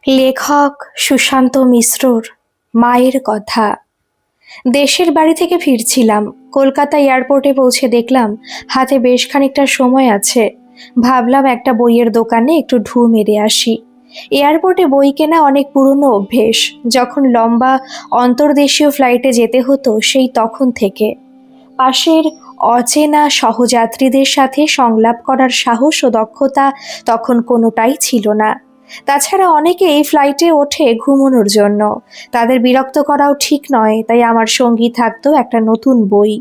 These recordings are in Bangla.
লেখক সুশান্ত মিশ্রর মায়ের কথা। দেশের বাড়ি থেকে ফিরছিলাম। কলকাতা এয়ারপোর্টে পৌঁছে দেখলাম হাতে বেশ খানিকটা সময় আছে। ভাবলাম একটা বইয়ের দোকানে একটু ঢু মেরে আসি। এয়ারপোর্টে বই কেনা অনেক পুরনো অভ্যেস। যখন লম্বা অন্তর্দেশীয় ফ্লাইটে যেতে হতো সেই তখন থেকে। পাশের অচেনা সহযাত্রীদের সাথে সংলাপ করার সাহস ও দক্ষতা তখন কোনোটাই ছিল না। তাছাড়া অনেকে এই ফ্লাইটে ওঠে ঘুমানোর জন্য। তাদের বিরক্ত করাও ঠিক নয়, তাই আমার সঙ্গী থাকতো একটা নতুন বই।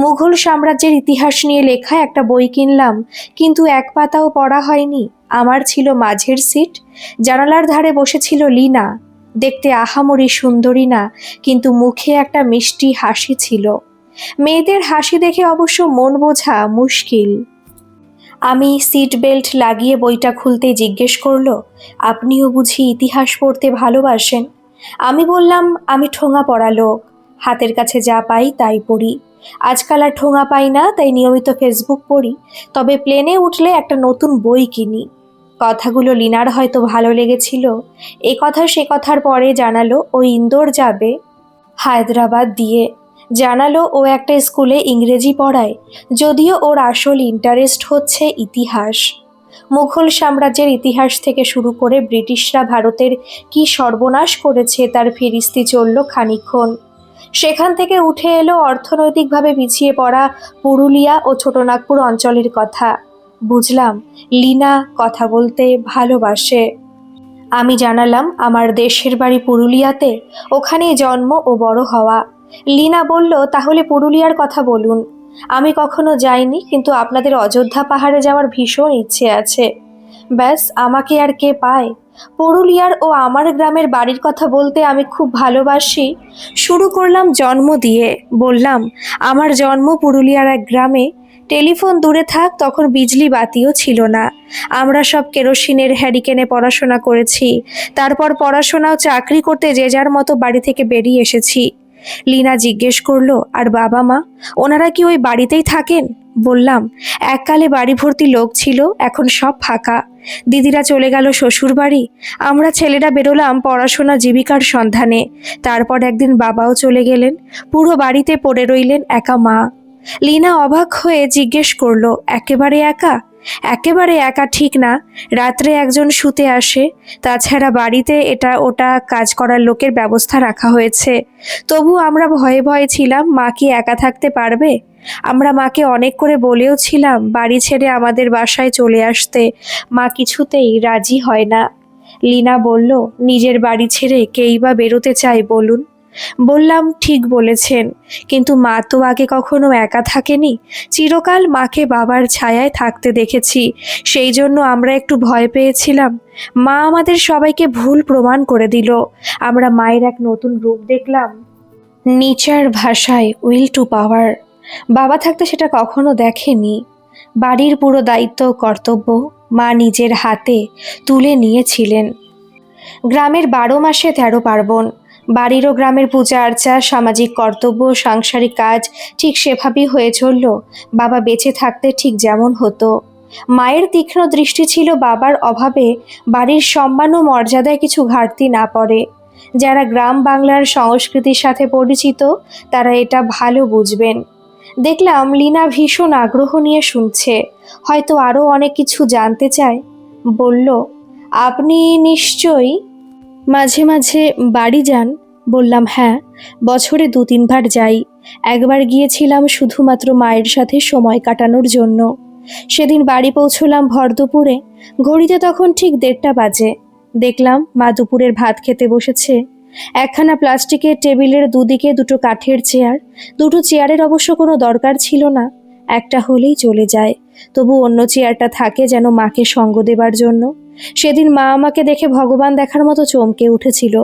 মুঘল সাম্রাজ্যের ইতিহাস নিয়ে লেখা একটা বই কিনলাম, কিন্তু এক পাতাও পড়া হয়নি। আমার ছিল মাঝের সিট। জানালার ধারে বসেছিল লীনা। দেখতে আহামরি সুন্দরী না, কিন্তু মুখে একটা মিষ্টি হাসি ছিল। মেয়েদের হাসি দেখে অবশ্য মন বোঝা মুশকিল। আমি সিট বেল্ট লাগিয়ে বইটা খুলতে জিজ্ঞেস করলো, আপনিও বুঝি ইতিহাস পড়তে ভালোবাসেন? আমি বললাম, আমি ঠোঙা পড়া লোক, হাতের কাছে যা পাই তাই পড়ি। আজকাল আর ঠোঙা পাই না, তাই নিয়মিত ফেসবুক পড়ি। তবে প্লেনে উঠলে একটা নতুন বই কিনি। কথাগুলো লিনার হয়তো ভালো লেগেছিল। এ কথা সে কথার পরে জানালো ও ইন্দোর যাবে হায়দ্রাবাদ দিয়ে। জানালো ও একটা স্কুলে ইংরেজি পড়ায়, যদিও ওর আসল ইন্টারেস্ট হচ্ছে ইতিহাস। মুঘল সাম্রাজ্যের ইতিহাস থেকে শুরু করে ব্রিটিশরা ভারতের কি সর্বনাশ করেছে তার ফিরিস্তি চলল খানিকক্ষণ। সেখান থেকে উঠে এলো অর্থনৈতিকভাবে পিছিয়ে পড়া পুরুলিয়া ও ছোটনাগপুর অঞ্চলের কথা। বুঝলাম লীনা কথা বলতে ভালোবাসে। আমি জানালাম আমার দেশের বাড়ি পুরুলিয়াতে, ওখানেই জন্ম ও বড় হওয়া। লীনা বলল, তাহলে পুরুলিয়ার কথা বলুন। আমি কখনো যাইনি, কিন্তু আপনাদের অযোধ্যা পাহাড়ে যাওয়ার ভীষণ ইচ্ছে আছে। ব্যাস, আমাকে আর কে পায়? পুরুলিয়ার ও আমার গ্রামের বাড়ির কথা বলতে আমি খুব ভালোবাসি। শুরু করলাম জন্ম দিয়ে। বললাম, আমার জন্ম পুরুলিয়ার এক গ্রামে। টেলিফোন দূরে থাক, তখন বিজলি বাতিও ছিল না। আমরা সব কেরোসিনের হ্যারিকেনে পড়াশোনা করেছি। তারপর পড়াশোনা ও চাকরি করতে যে যার মতো বাড়ি থেকে বেরিয়ে এসেছি। লীনা জিজ্ঞেস করলো, আর বাবা মা, ওনারা কি ওই বাড়িতেই থাকেন? বললাম, এককালে বাড়ি ভর্তি লোক ছিল, এখন সব ফাঁকা। দিদিরা চলে গেল শ্বশুর বাড়ি। আমরা ছেলেরা বেরোলাম পড়াশোনা জীবিকার সন্ধানে। তারপর একদিন বাবাও চলে গেলেন। পুরো বাড়িতে পড়ে রইলেন একা মা। লীনা অবাক হয়ে জিজ্ঞেস করলো, একেবারে একা? একেবারে একা ঠিক না, রাত্রে একজন শুতে আসে। তাছাড়া বাড়িতে এটা ওটা কাজ করার লোকের ব্যবস্থা রাখা হয়েছে। তবু আমরা ভয়ে ভয়ে ছিলাম, মা কি একা থাকতে পারবে? আমরা মাকে অনেক করে বলেও ছিলাম বাড়ি ছেড়ে আমাদের বাসায় চলে আসতে। মা কিছুতেই রাজি হয় না। লীনা বলল, নিজের বাড়ি ছেড়ে কেই বা বেরোতে চায় বলুন? বললাম, ঠিক বলেছেন, কিন্তু মা তো আগে কখনো একা থাকেনি। চিরকাল মাকে বাবার ছায়ায় থাকতে দেখেছি, সেই জন্য আমরা একটু ভয় পেয়েছিলাম। মা আমাদের সবাইকে ভুল প্রমাণ করে দিল। আমরা মায়ের এক নতুন রূপ দেখলাম। নিচার ভাষায় উইল টু পাওয়ার। বাবা থাকতে সেটা কখনো দেখেনি। বাড়ির পুরো দায়িত্ব কর্তব্য মা নিজের হাতে তুলে নিয়েছিলেন। গ্রামের 12 মাসে 13 পার্বণ। বাড়িরও গ্রামের পূজা আর্চা, সামাজিক কর্তব্য, সাংসারিক কাজ ঠিক সেভাবেই হয়ে চলল। বাবা বেঁচে থাকতে ঠিক যেমন হতো। মায়ের তীক্ষ্ণ দৃষ্টি ছিল বাবার অভাবে বাড়ির সম্মান ও মর্যাদায় কিছু ঘাটতি না পড়ে। যারা গ্রাম বাংলার সংস্কৃতির সাথে পরিচিত তারা এটা ভালো বুঝবেন। দেখলাম লীনা ভীষণ আগ্রহ নিয়ে শুনছে, হয়তো আরও অনেক কিছু জানতে চায়। বলল, আপনি নিশ্চয়ই মাঝে মাঝে বাড়ি যান? বললাম, হ্যাঁ, বছরে 2-3 বার যাই। একবার গিয়েছিলাম শুধুমাত্র মায়ের সাথে সময় কাটানোর জন্য। সেদিন বাড়ি পৌঁছলাম ভর দুপুরে। ঘড়িতে তখন ঠিক 1:30 বাজে। দেখলাম মা দুপুরের ভাত খেতে বসেছে। একখানা প্লাস্টিকের টেবিলের দুদিকে দুটো কাঠের চেয়ার। দুটো চেয়ারের অবশ্য কোনো দরকার ছিল না, একটা হলেই চলে যায়। তবু অন্য চেয়ারটা থাকে যেন মাকে সঙ্গ দেবার জন্য। সেদিন মা আমাকে দেখে ভগবান দেখার মতো চমকে উঠেছিল।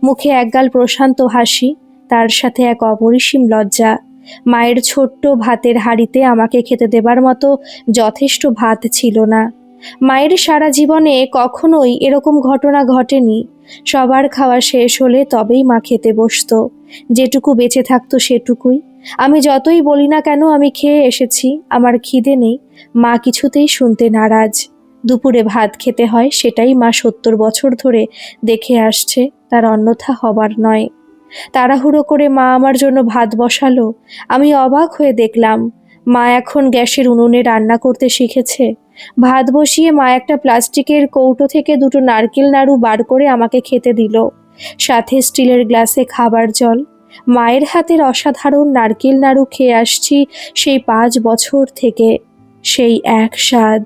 মুখে একগাল প্রশান্ত হাসি, তার সাথে এক অপরিসীম লজ্জা। মায়ের ছোট্ট ভাতের হাঁড়িতে আমাকে খেতে দেবার মতো যথেষ্ট ভাত ছিল না। মায়ের সারা জীবনে কখনোই এরকম ঘটনা ঘটেনি। সবার খাওয়া শেষ হলে তবেই মা খেতে বসতো। যেটুকু বেঁচে থাকতো সেটুকুই। আমি যতই বলি না কেন আমি খেয়ে এসেছি, আমার খিদে নেই, মা কিছুতেই শুনতে নারাজ। দুপুরে ভাত খেতে হয়, সেটাই মা ৭০ বছর ধরে দেখে আসছে, তার অন্যথা হবার নয়। তাড়াহুড়ো করে মা আমার জন্য ভাত বসালো। আমি অবাক হয়ে দেখলাম মা এখন গ্যাসের উনুনে রান্না করতে শিখেছে। ভাত বসিয়ে মা একটা প্লাস্টিকের কৌটো থেকে 2টো নারকেল নাড়ু বার করে আমাকে খেতে দিল, সাথে স্টিলের গ্লাসে খাবার জল। মায়ের হাতের অসাধারণ নারকেল নাড়ু খেয়ে আসছি সেই 5 বছর থেকে, সেই এক স্বাদ।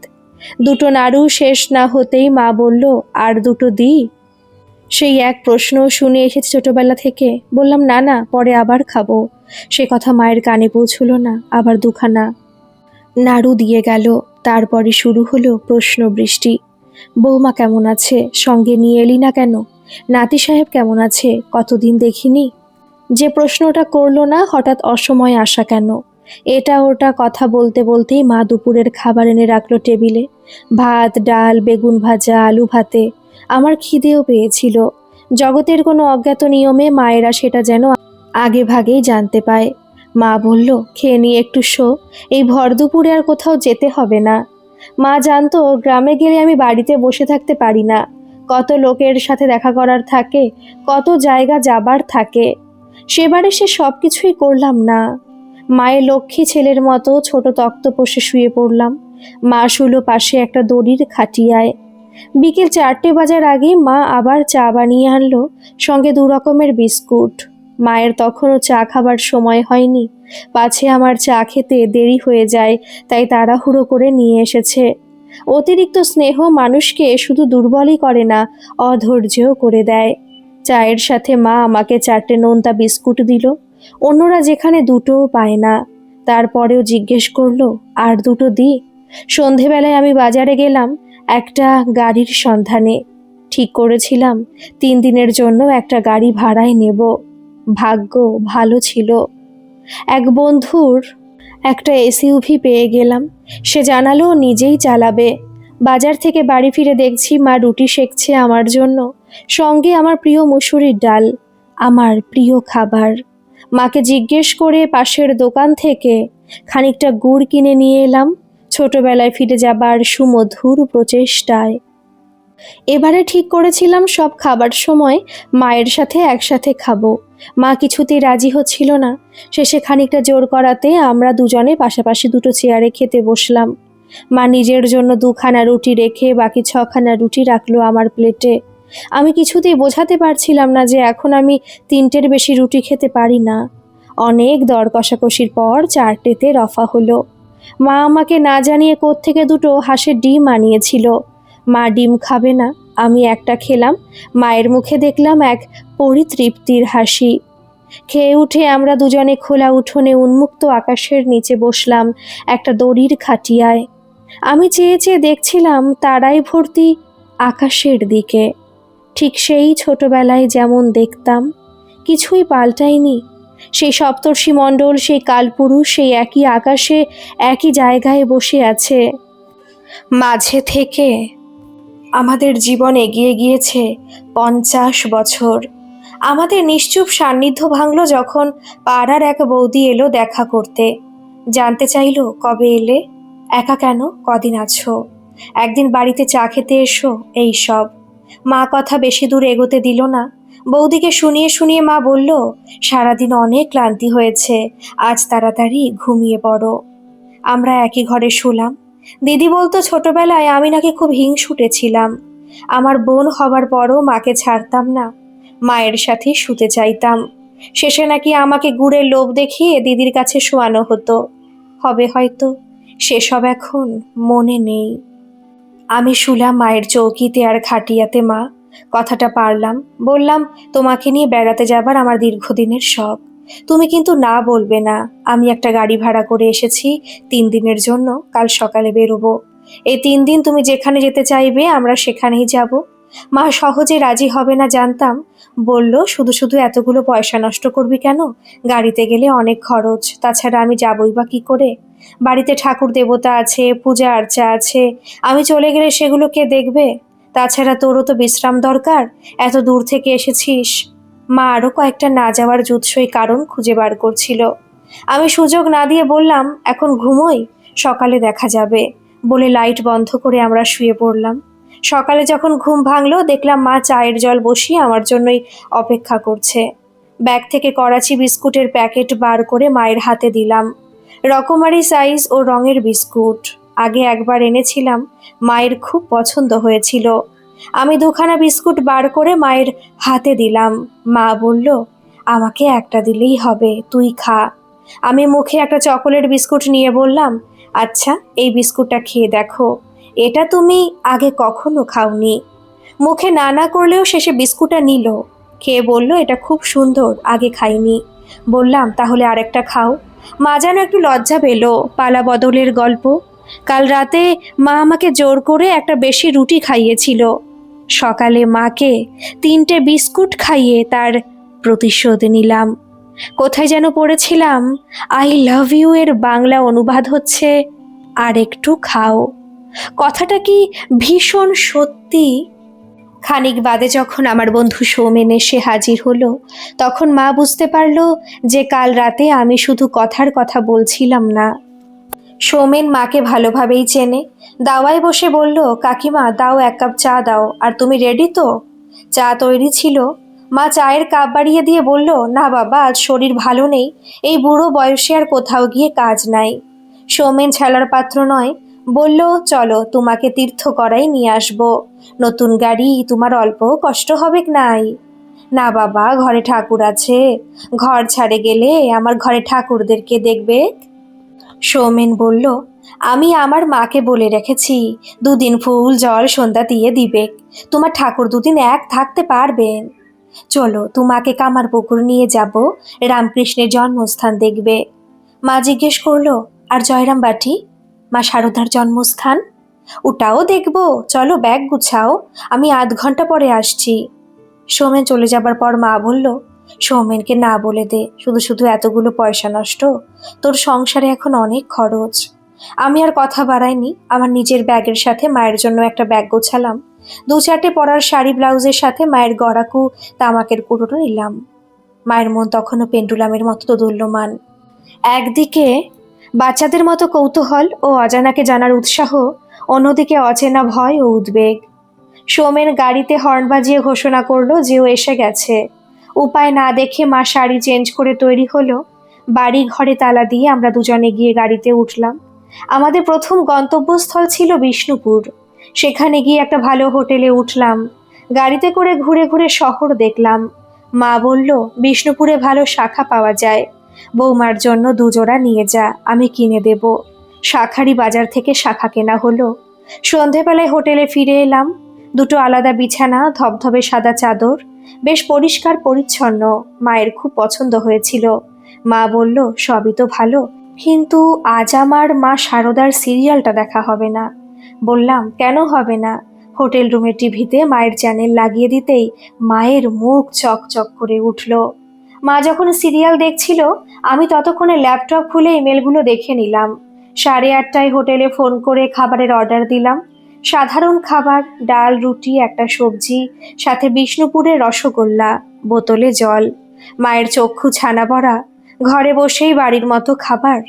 2টো নাড়ু শেষ না হতেই মা বলল, আর 2টো দিই? সেই এক প্রশ্ন শুনে এসেছি ছোটবেলা থেকে। বললাম, না না, পরে আবার খাবো। সে কথা মায়ের কানে পৌঁছলো না, আবার 2খানা নাড়ু দিয়ে গেল। তারপরে শুরু হলো প্রশ্ন বৃষ্টি। বৌমা কেমন আছে? সঙ্গে নিয়ে এলি না কেন? নাতি সাহেব কেমন আছে? কতদিন দেখিনি। যে প্রশ্নটা করলো না, হঠাৎ অসময়ে আসা কেন? এটা ওটা কথা বলতে বলতেই মা দুপুরের খাবার এনে রাখলো টেবিলে। ভাত, ডাল, বেগুন ভাজা, আলু ভাতে। আমার খিদেও পেয়েছিল। জগতের কোনো অজ্ঞাত নিয়মে মায়েরা সেটা যেন আগে ভাগেই জানতে পায়। মা বলল, খেয়ে নিয়ে একটু শো, এই ভর দুপুরে আর কোথাও যেতে হবে না। মা জানতো গ্রামে গেলে আমি বাড়িতে বসে থাকতে পারি না, কত লোকের সাথে দেখা করার থাকে, কত জায়গা যাবার থাকে। সেবারে সে সব কিছুই করলাম না। মায়ের লক্ষ্মী ছেলের মতো ছোট তক্তপোষে শুয়ে পড়লাম। মা শুলো পাশে একটা দড়ির খাটিয়ায়। বিকেল 4টে বাজার আগে মা আবার চা বানিয়ে আনলো, সঙ্গে 2 রকমের বিস্কুট। মায়ের তখনও চা খাবার সময় হয়নি, পাছে আমার চা খেতে দেরি হয়ে যায়, তাই তাড়াহুড়ো করে নিয়ে এসেছে। অতিরিক্ত স্নেহ মানুষকে শুধু দুর্বলই করে না, অধৈর্যও করে দেয়। চায়ের সাথে মা আমাকে 4টে নোনতা বিস্কুট দিল। অন্যরা যেখানে 2টোও পায় না। তারপরেও জিজ্ঞেস করলো, আর 2টো দিই? সন্ধেবেলায় আমি বাজারে গেলাম একটা গাড়ির সন্ধানে। ঠিক করেছিলাম 3 দিনের জন্য একটা গাড়ি ভাড়ায় নেব। ভাগ্য ভালো ছিল, এক বন্ধুর একটা এসইউভি পেয়ে গেলাম। সে জানালো নিজেই চালাবে। বাজার থেকে বাড়ি ফিরে দেখছি মা রুটি সেঁকছে আমার জন্য, সঙ্গে আমার প্রিয় মুসুরির ডাল, আমার প্রিয় খাবার। মাকে জিজ্ঞেস করে পাশের দোকান থেকে খানিকটা গুড় কিনে নিয়ে এলাম, ছোটবেলায় ফিরে যাবার সুমধুর প্রচেষ্টায়। এবারে ঠিক করেছিলাম সব খাবার সময় মায়ের সাথে একসাথে খাবো। মা কিছুতেই রাজি হচ্ছিল না। শেষে খানিকটা জোর করাতে আমরা দুজনে পাশাপাশি 2টো চেয়ারে খেতে বসলাম। মা নিজের জন্য 2খানা রুটি রেখে বাকি 6খানা রুটি রাখলো আমার প্লেটে। আমি কিছুতেই বোঝাতে পারছিলাম না যে এখন আমি 3টের বেশি রুটি খেতে পারি না। অনেক দর কষাকষির পর 4টেতে রফা হলো। মা আমাকে না জানিয়ে কোত্থেকে 2টো হাঁসের ডিম আনিয়েছিল। মা ডিম খাবে না, আমি একটা খেলাম। মায়ের মুখে দেখলাম এক পরিতৃপ্তির হাসি। খেয়ে উঠে আমরা দুজনে খোলা উঠোনে উন্মুক্ত আকাশের নিচে বসলাম একটা দড়ির খাটিয়ায়। আমি চেয়ে চেয়ে দেখছিলাম তারায় ভর্তি আকাশের দিকে, ঠিক সেই ছোটবেলায় যেমন দেখতাম। কিছুই পাল্টায়নি। সেই সপ্তর্ষি মণ্ডল, সেই কালপুরুষ সেই একই আকাশে একই জায়গায় বসে আছে। মাঝে থেকে আমাদের জীবন এগিয়ে গিয়েছে 50 বছর। আমাদের নিশ্চুপ সান্নিধ্য ভাঙল যখন পাড়ার এক বৌদি এলো দেখা করতে। জানতে চাইলো, কবে এলে? একা কেন? কদিন আছো? একদিন বাড়িতে চা খেতে এসো, এই সব। মা কথা বেশি দূর এগোতে দিল না। বৌদিকে শুনিয়ে শুনিয়ে মা বলল, সারাদিন অনেক ক্লান্তি হয়েছে, আজ তাড়াতাড়ি ঘুমিয়ে পড়ো। আমরা একই ঘরে শুলাম। দিদি বলতো ছোটবেলায় আমি নাকি খুব হিংসুটে ছিলাম। আমার বোন হবার পরও মাকে ছাড়তাম না, মায়ের সাথে শুতে চাইতাম। শেষে নাকি আমাকে গুড়ের লোভ দেখিয়ে দিদির কাছে শোয়ানো হতো। হবে হয়তো, সেসব এখন মনে নেই। আমি শুলাম মায়ের চৌকিতে আর খাটিয়াতে। মা কথাটা পারলাম, বললাম, তোমাকে নিয়ে বেড়াতে যাবার আমার দীর্ঘদিনের শখ। তুমি কিন্তু না বলবে না। আমি একটা গাড়ি ভাড়া করে এসেছি 3 দিনের জন্য, কাল সকালে বেরোবো। এই 3 দিন তুমি যেখানে যেতে চাইবে আমরা সেখানেই যাব। মা সহজে রাজি হবে না জানতাম। বলল, শুধু শুধু এতগুলো পয়সা নষ্ট করবি কেন? গাড়িতে গেলে অনেক খরচ, তাছাড়া আমি যাবই বা কি করে? বাড়িতে ঠাকুর দেবতা আছে, পূজা আর্চা আছে, আমি চলে গেলে সেগুলো কে দেখবে? তাছাড়া তোরও তো বিশ্রাম দরকার, এত দূর থেকে এসেছিস। মা আরও কয়েকটা না যাওয়ার জুৎসই কারণ খুঁজে বার করছিল। আমি সুযোগ না দিয়ে বললাম, এখন ঘুমোই, সকালে দেখা যাবে। বলে লাইট বন্ধ করে আমরা শুয়ে পড়লাম। সকালে যখন ঘুম ভাঙলো দেখলাম মা চায়ের জল বসিয়ে আমার জন্যই অপেক্ষা করছে। ব্যাগ থেকে করাচি বিস্কুটের প্যাকেট বার করে মায়ের হাতে দিলাম। রকমারি সাইজ ও রঙের বিস্কুট। আগে একবার এনেছিলাম, মায়ের খুব পছন্দ হয়েছিল। আমি দুখানা বিস্কুট বার করে মায়ের হাতে দিলাম। মা বলল, আমাকে একটা দিলেই হবে, তুই খা। আমি মুখে একটা চকোলেট বিস্কুট নিয়ে বললাম, আচ্ছা এই বিস্কুটটা খেয়ে দেখো, এটা তুমি আগে কখনো খাওনি। মুখে না না করলেও শেষে বিস্কুটটা নিল, খেয়ে বলল, এটা খুব সুন্দর, আগে খাইনি। বললাম, তাহলে আরেকটা খাও। মা যেন একটু লজ্জা পেল। পালা বদলের গল্প। কাল রাতে মা আমাকে জোর করে একটা বেশি রুটি খাইয়েছিল। সকালে মাকে 3টে বিস্কুট খাইয়ে তার প্রতিশোধ নিলাম। কোথায় যেন পড়েছিলাম, আই লাভ ইউ এর বাংলা অনুবাদ হচ্ছে, আর একটু খাও। কথাটা কি ভীষণ সত্যি? খানিক বাদে যখন আমার বন্ধু সৌমেন এসে হাজির হলো, তখন মা বুঝতে পারল যে কাল রাতে আমি শুধু কথার কথা বলছিলাম না। সৌমেন মাকে ভালোভাবেই চেনে। দাওয়ায় বসে বলল, কাকিমা দাও, 1 কাপ চা দাও। আর তুমি রেডি তো? চা তৈরি ছিল। মা চায়ের কাপ বাড়িয়ে দিয়ে বলল, না বাবা, আজ শরীর ভালো নেই, এই বুড়ো বয়সে আর কোথাও গিয়ে কাজ নাই। সৌমেন ছেলার পাত্র নয়, বলল, চলো তোমাকে তীর্থ করাই নিয়ে আসবো। নতুন গাড়ি, তোমার অল্প কষ্ট হবে নাই। না বাবা, ঘরে ঠাকুর আছে, ঘর ছাড়ে গেলে আমার ঘরে ঠাকুরদেরকে দেখবে। সৌমেন বলল, আমি আমার মাকে বলে রেখেছি 2 দিন ফুল জল সন্ধ্যা দিয়ে দিবে, তোমার ঠাকুর 2 দিন এক থাকতে পারবেন। চলো তোমাকে কামারপুকুর নিয়ে যাব, রামকৃষ্ণের জন্মস্থান দেখবে। মা জিজ্ঞেস করলো, আর জয়রাম বাটি, মা শারদার জন্মস্থান? ওটাও দেখবো, চলো ব্যাগ গুছাও, আমি আধ ঘন্টা পরে আসছি। সৌমেন চলে যাবার পর মা বলল, সৌমেনকে না বলে দে, শুধু শুধু এতগুলো পয়সা নষ্ট, তোর সংসারে এখন অনেক খরচ। আমি আর কথা বাড়াইনি। আমার নিজের ব্যাগের সাথে মায়ের জন্য একটা ব্যাগ গোছালাম। 2-4টে পরার শাড়ি ব্লাউজের সাথে মায়ের গড়াকু তামাকের কুটোটা নিলাম। মায়ের মন তখনও পেন্ডুলামের মতো দোদুল্যমান। একদিকে বাচ্চাদের মতো কৌতূহল ও অজানাকে জানার উৎসাহ, অন্যদিকে অচেনা ভয় ও উদ্বেগ। সৌমেন গাড়িতে হর্ন বাজিয়ে ঘোষণা করলো যে ও এসে গেছে। উপায় না দেখে মা শাড়ি চেঞ্জ করে তৈরি হলো। বাড়ি ঘরে তালা দিয়ে আমরা দুজনে গিয়ে গাড়িতে উঠলাম। আমাদের প্রথম গন্তব্যস্থল ছিল বিষ্ণুপুর। সেখানে গিয়ে একটা ভালো হোটেলে উঠলাম। গাড়িতে করে ঘুরে ঘুরে শহর দেখলাম। মা বলল, বিষ্ণুপুরে ভালো শাখা পাওয়া যায়, বৌমার জন্য 2 জোড়া নিয়ে যা, আমি কিনে দেব। শাখারি বাজার থেকে শাখা কেনা হলো। সন্ধেবেলায় হোটেলে ফিরে এলাম। 2টো আলাদা বিছানা, ধবধবে সাদা চাদর, বেশ পরিষ্কার পরিচ্ছন্ন। মায়ের খুব পছন্দ হয়েছিল। মা বলল, সবই তো ভালো, কিন্তু আজ আমার মা শারদার সিরিয়ালটা দেখা হবে না। বললাম, কেন হবে না? হোটেল রুমের টিভিতে মায়ের চ্যানেল লাগিয়ে দিতেই মায়ের মুখ চকচক করে উঠল। মা যখন সিরিয়াল দেখছিল, আমি ততক্ষণে ল্যাপটপ খুলে ইমেলগুলো দেখে নিলাম। 8:30টায় হোটেলে ফোন করে খাবারের অর্ডার দিলাম। সাধারণ খাবার, ডাল, রুটি, একটা সবজি, সাথে বিষ্ণুপুরের রসগোল্লা, বোতলে জল। মায়ের চক্ষু ছানা ভরা। ঘরে বসেই বাড়ির মতো খাবার।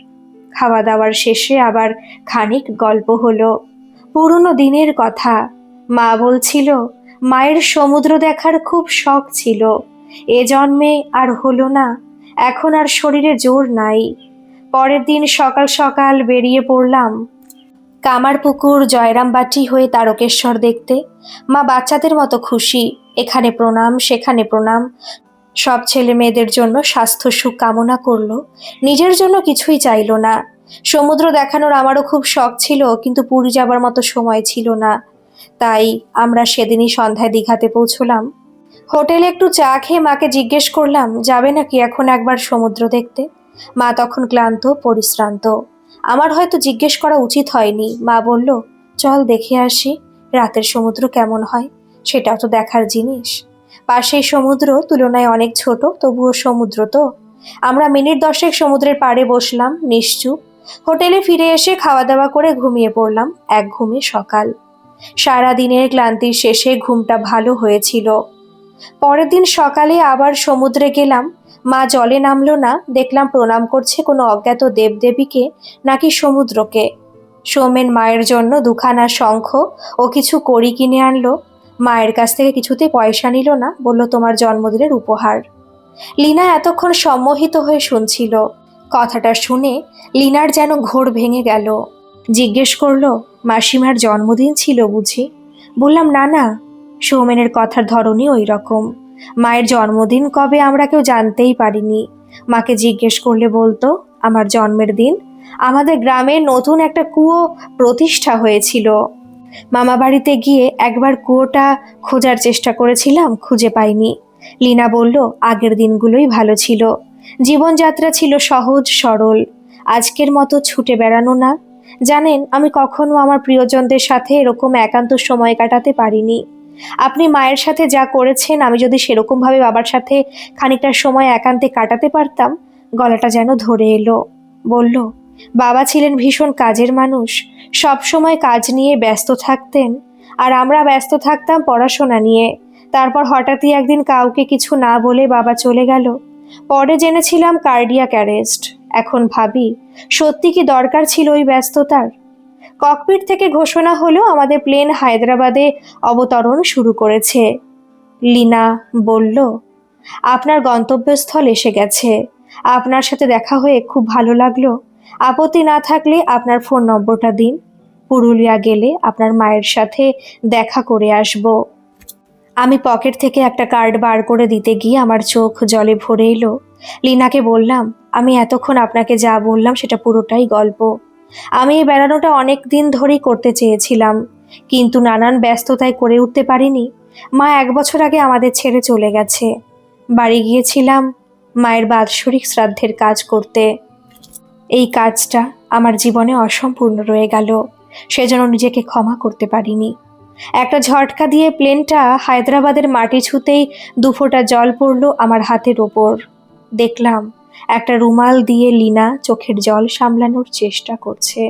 খাওয়া দাওয়ার শেষে আবার খানিক গল্প হলো, পুরনো দিনের কথা। মা বলছিল, মায়ের সমুদ্র দেখার খুব শখ ছিল, এ জন্মে আর হলো না, এখন আর শরীরে জোর নাই। পরের দিন সকাল সকাল বেরিয়ে পড়লাম কামারপুকুর জয়রামবাটি হয়ে তারকেশ্বর দেখতে। মা বাচ্চাদের মতো খুশি, এখানে প্রণাম সেখানে প্রণাম। সব ছেলে মেয়েদের জন্য স্বাস্থ্য সুখ কামনা করলো, নিজের জন্য কিছুই চাইলো না। সমুদ্র দেখানোর আমারও খুব শখ ছিল, কিন্তু পুরী যাবার মতো সময় ছিল না। তাই আমরা সেদিনই সন্ধ্যায় দীঘাতে পৌঁছলাম। হোটেলে একটু চা খেয়ে মাকে জিজ্ঞেস করলাম, যাবে নাকি এখন একবার সমুদ্র দেখতে? মা তখন ক্লান্ত পরিশ্রান্ত। আমার হয়তো জিজ্ঞেস করা উচিত হয়নি। মা বলল, চল দেখে আসি, রাতের সমুদ্র কেমন হয়, সেটাও তো দেখার জিনিস। পাশেই সমুদ্র, তুলনায় অনেক ছোট, তবুও সমুদ্র তো। আমরা মিনিট 10 সমুদ্রের পাড়ে বসলাম নিশ্চুপ। হোটেলে ফিরে এসে খাওয়া দাওয়া করে ঘুমিয়ে পড়লাম। এক ঘুমে সকাল। সারাদিনের ক্লান্তির শেষে ঘুমটা ভালো হয়েছিল। পরের দিন সকালে আবার সমুদ্রে গেলাম। মা জলে নামলো না, দেখলাম প্রণাম করছে কোনো অজ্ঞাত দেবদেবীকে নাকি সমুদ্রকে। সৌমেন মায়ের জন্য দুখানা শঙ্খ ও কিছু কড়ি কিনে আনলো। মায়ের কাছ থেকে কিছুতেই পয়সা নিল না, বলল তোমার জন্মদিনের উপহার। লীনা এতক্ষণ সম্মোহিত হয়ে শুনছিল। কথাটা শুনে লীনার যেন ঘোর ভেঙে গেল। জিজ্ঞেস করলো, মাসিমার জন্মদিন ছিল বুঝি? বললাম না না। সৌমেনের কথার ধরনই ওই রকম। মায়ের জন্মদিন কবে আমরা কেউ জানতেই পারিনি। মাকে জিজ্ঞেস করলে বলতো আমার জন্মের দিন আমাদের গ্রামে নতুন একটা কুয়ো প্রতিষ্ঠা হয়েছিল। মামা বাড়িতে গিয়ে একবার কুয়োটা খোঁজার চেষ্টা করেছিলাম, খুঁজে পাইনি। লীনা বলল আগের দিনগুলোই ভালো ছিল, জীবনযাত্রা ছিল সহজ সরল, আজকের মতো ছুটে বেড়ানো না। জানেন, আমি কখনো আমার প্রিয়জনদের সাথে এরকম একান্ত সময় কাটাতে পারিনি। আপনি মায়ের সাথে যা করেছেন, আমি যদি সেরকমভাবে বাবার সাথে খানিকটা সময় একান্তে কাটাতে পারতাম। গলাটা যেন ধরে এলো। বলল, বাবা ছিলেন ভীষণ কাজের মানুষ, সব সময় কাজ নিয়ে ব্যস্ত থাকতেন, আর আমরা ব্যস্ত থাকতাম পড়াশোনা নিয়ে। তারপর হঠাৎই একদিন কাউকে কিছু না বলে বাবা চলে গেল। পরে জেনেছিলাম কার্ডিয়াক অ্যারেস্ট। এখন ভাবি, সত্যি কি দরকার ছিল ওই ব্যস্ততার? ককপিট থেকে ঘোষণা হলো আমাদের প্লেন হায়দ্রাবাদে অবতরণ শুরু করেছে। লীনা বলল, আপনার গন্তব্যস্থল এসে গেছে। আপনার সাথে দেখা হয়ে খুব ভালো লাগলো। আপত্তি না থাকলে আপনার ফোন নম্বরটা দিন। পুরুলিয়া গেলে আপনার মায়ের সাথে দেখা করে আসব। আমি পকেট থেকে একটা কার্ড বার করে দিতে গিয়ে আমার চোখ জলে ভরে এলো। লীনাকে বললাম, আমি এতক্ষণ আপনাকে যা বললাম সেটা পুরোটাই গল্প। আমি এই বেড়ানোটা অনেক দিন ধরেই করতে চেয়েছিলাম, কিন্তু নানান ব্যস্ততায় করে উঠতে পারিনি। মা 1 বছর আগে আমাদের ছেড়ে চলে গেছে। বাড়ি গিয়েছিলাম মায়ের বাৎসরিক শ্রাদ্ধের কাজ করতে। এই কাজটা আমার জীবনে অসম্পূর্ণ রয়ে গেল, সেজন্য নিজেকে ক্ষমা করতে পারিনি। একটা ঝটকা দিয়ে প্লেনটা হায়দ্রাবাদের মাটি ছুঁতেই 2 ফোঁটা জল পড়ল আমার হাতের ওপর। দেখলাম একটা রুমাল দিয়ে লীনা চোখের জল সামলানোর চেষ্টা করছে।